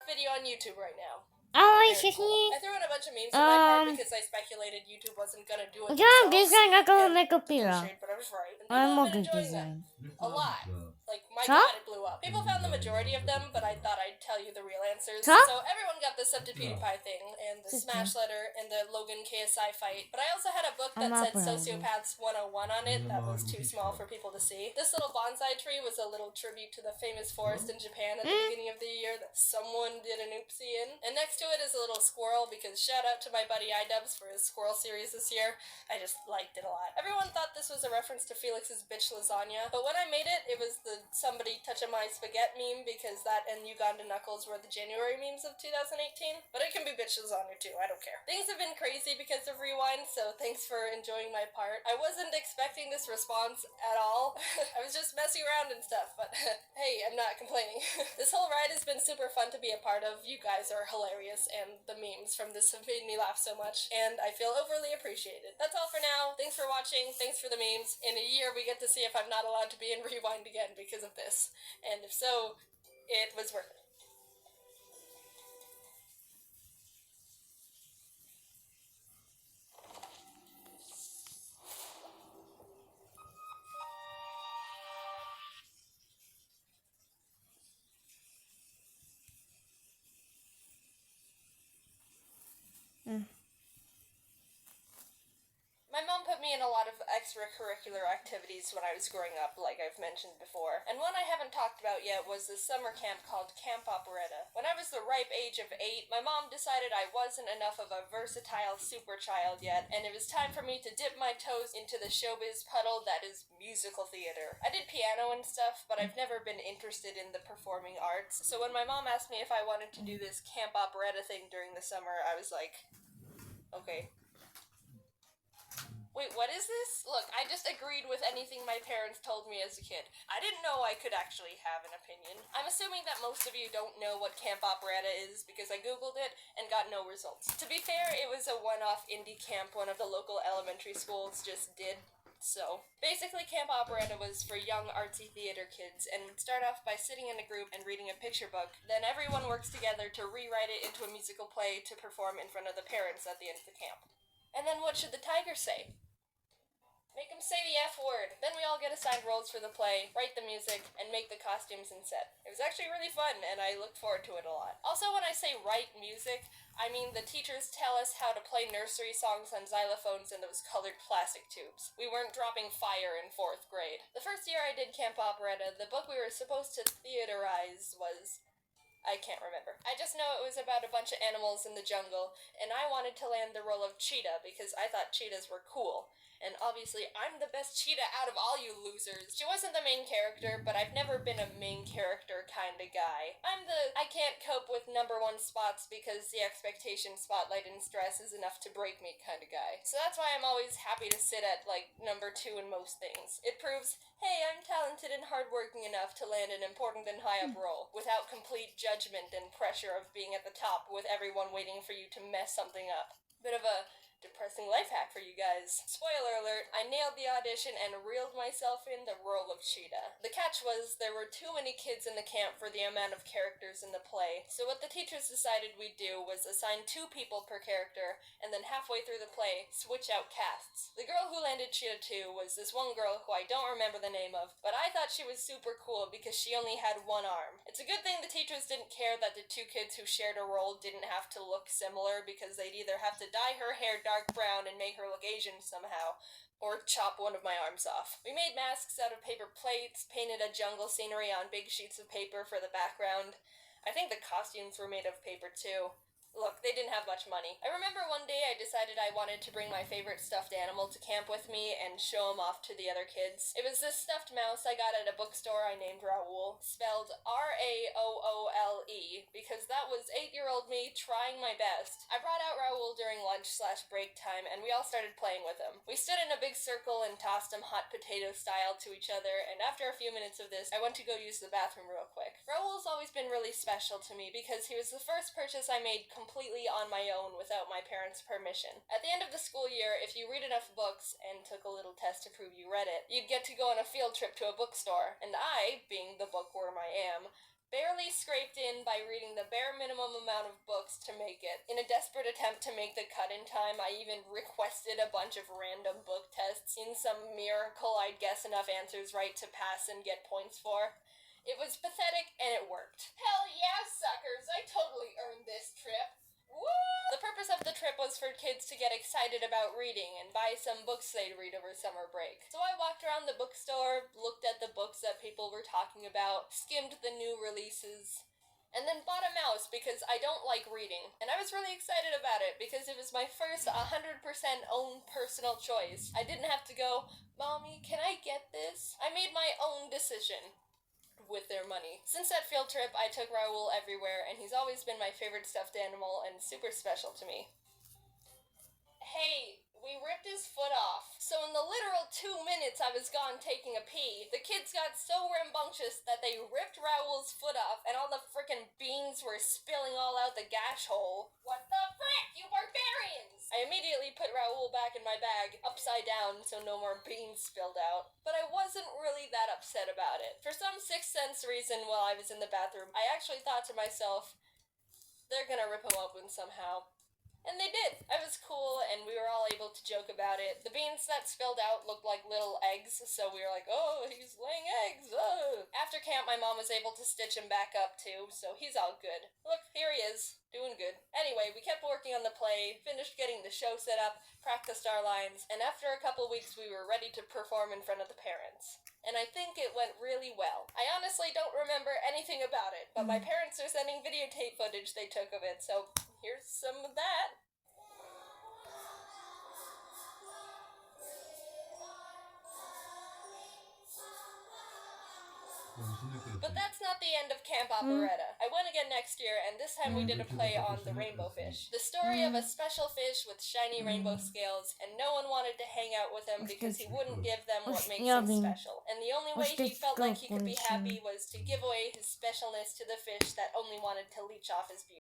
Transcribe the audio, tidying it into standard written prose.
video on YouTube right now. Oh, I Very see. cool. I threw in a bunch of memes in my part because I speculated YouTube wasn't gonna do it Yeah, themselves. design ako And make a no pila. shade, but I was right. And people I'm have been okay enjoying design. them a lot. Like, my Huh? god, it blew up. People found the majority of them, but I thought I'd tell you the real answers. Huh? So everyone got the Sub to PewDiePie thing, and the Smash letter, and the Logan KSI fight. But I also had a book that said Sociopaths 101 on it that was too small for people to see. This little bonsai tree was a little tribute to the famous forest in Japan at the beginning of the year that someone did an oopsie in. And next to it is a little squirrel, because shout out to my buddy iDubbbz for his squirrel series this year. I just liked it a lot. Everyone thought this was a reference to Felix's bitch lasagna, but when I made it, it was the somebody touching my spaghetti meme, because that and Uganda Knuckles were the January memes of 2018. But it can be bitch lasagna too, I don't care. Things have been crazy because of Rewind, so thanks for enjoying my part. I wasn't expecting this response at all. I was just messing around and stuff, but hey, I'm not complaining. This whole ride has been super fun to be a part of. You guys are hilarious, and the memes from this have made me laugh so much, and I feel overly appreciated. That's all for now. Thanks for watching. Thanks for the memes. In a year, we get to see if I'm not allowed to be in Rewind again because of this. And if so, it was worth it. My mom put me in a lot of extracurricular activities when I was growing up, like I've mentioned before. And one I haven't talked about yet was this summer camp called Camp Operetta. When I was the ripe age of 8, my mom decided I wasn't enough of a versatile super child yet, and it was time for me to dip my toes into the showbiz puddle that is musical theater. I did piano and stuff, but I've never been interested in the performing arts. So when my mom asked me if I wanted to do this Camp Operetta thing during the summer, I was like, okay. Wait, what is this? Look, I just agreed with anything my parents told me as a kid. I didn't know I could actually have an opinion. I'm assuming that most of you don't know what Camp Operetta is because I googled it and got no results. To be fair, it was a one-off indie camp one of the local elementary schools just did. So, basically Camp Operetta was for young artsy theater kids and would start off by sitting in a group and reading a picture book. Then everyone works together to rewrite it into a musical play to perform in front of the parents at the end of the camp. And then what should the tiger say? Make them say the F word. Then we all get assigned roles for the play, write the music, and make the costumes and set. It was actually really fun, and I looked forward to it a lot. Also, when I say write music, I mean the teachers tell us how to play nursery songs on xylophones in those colored plastic tubes. We weren't dropping fire in 4th grade. The first year I did Camp Operetta, the book we were supposed to theaterize was... I can't remember. I just know it was about a bunch of animals in the jungle, and I wanted to land the role of cheetah because I thought cheetahs were cool. And obviously, I'm the best cheetah out of all you losers. She wasn't the main character, but I've never been a main character kind of guy. I'm the I can't cope with number 1 spots because the expectation, spotlight, and stress is enough to break me kind of guy. So that's why I'm always happy to sit at, like, number 2 in most things. It proves, hey, I'm talented and hardworking enough to land an important and high up role, without complete judgment and pressure of being at the top with everyone waiting for you to mess something up. Bit of a depressing life hack for you guys. Spoiler alert, I nailed the audition and reeled myself in the role of cheetah. The catch was there were too many kids in the camp for the amount of characters in the play, so what the teachers decided we'd do was assign 2 people per character, and then halfway through the play, switch out casts. The girl who landed Cheetah 2 was this one girl who I don't remember the name of, but I thought she was super cool because she only had 1 arm. It's a good thing the teachers didn't care that the 2 kids who shared a role didn't have to look similar, because they'd either have to dye her hair dark brown and make her look Asian somehow, or chop one of my arms off. We made masks out of paper plates, painted a jungle scenery on big sheets of paper for the background. I think the costumes were made of paper too. Look, they didn't have much money. I remember one day I decided I wanted to bring my favorite stuffed animal to camp with me and show him off to the other kids. It was this stuffed mouse I got at a bookstore I named Raoul, spelled Raoole, because that was 8-year-old me trying my best. I brought out Raoul during lunch/break time, and we all started playing with him. We stood in a big circle and tossed him hot potato style to each other, and after a few minutes of this, I went to go use the bathroom real quick. Raoul's always been really special to me because he was the first purchase I made completely on my own without my parents' permission. At the end of the school year, if you read enough books and took a little test to prove you read it, you'd get to go on a field trip to a bookstore, and I, being the bookworm I am, Barely scraped in by reading the bare minimum amount of books to make it. In a desperate attempt to make the cut in time, I even requested a bunch of random book tests in some miracle I'd guess enough answers right to pass and get points for. It was pathetic, and it worked. Hell yeah, suckers! I totally earned this trip. Woo! The purpose of the trip was for kids to get excited about reading and buy some books they'd read over summer break. So I walked around the bookstore, looked at the books that people were talking about, skimmed the new releases, and then bought a mouse because I don't like reading. And I was really excited about it because it was my first 100% own personal choice. I didn't have to go, "Mommy, can I get this?" I made my own decision with their money. Since that field trip, I took Raoul everywhere, and he's always been my favorite stuffed animal and super special to me. Hey, we ripped his foot off. So in the literal 2 minutes I was gone taking a pee, the kids got so rambunctious that they ripped Raoul's foot off, and all the frickin' beans were spilling all out the gash hole. What the frick, you barbarians! I immediately put Raoul back in my bag, upside down, so no more beans spilled out. But I wasn't really that upset about it. For some sixth sense reason, while I was in the bathroom, I actually thought to myself, they're gonna rip him open somehow. And they did. I was cool, and we were all able to joke about it. The beans that spilled out looked like little eggs, so we were like, "Oh, he's laying eggs, oh!" After camp, my mom was able to stitch him back up, too, so he's all good. Look, here he is, doing good. Anyway, we kept working on the play, finished getting the show set up, practiced our lines, and after a couple weeks, we were ready to perform in front of the parents. And I think it went really well. I honestly don't remember anything about it, but my parents are sending videotape footage they took of it, so here's some of that. But that's not the end of Camp Operetta. I went again next year, and this time we did a play on the rainbow fish. The story of a special fish with shiny rainbow scales, and no one wanted to hang out with him because he wouldn't give them what makes him special. And the only way he felt like he could be happy was to give away his specialness to the fish that only wanted to leech off his beauty.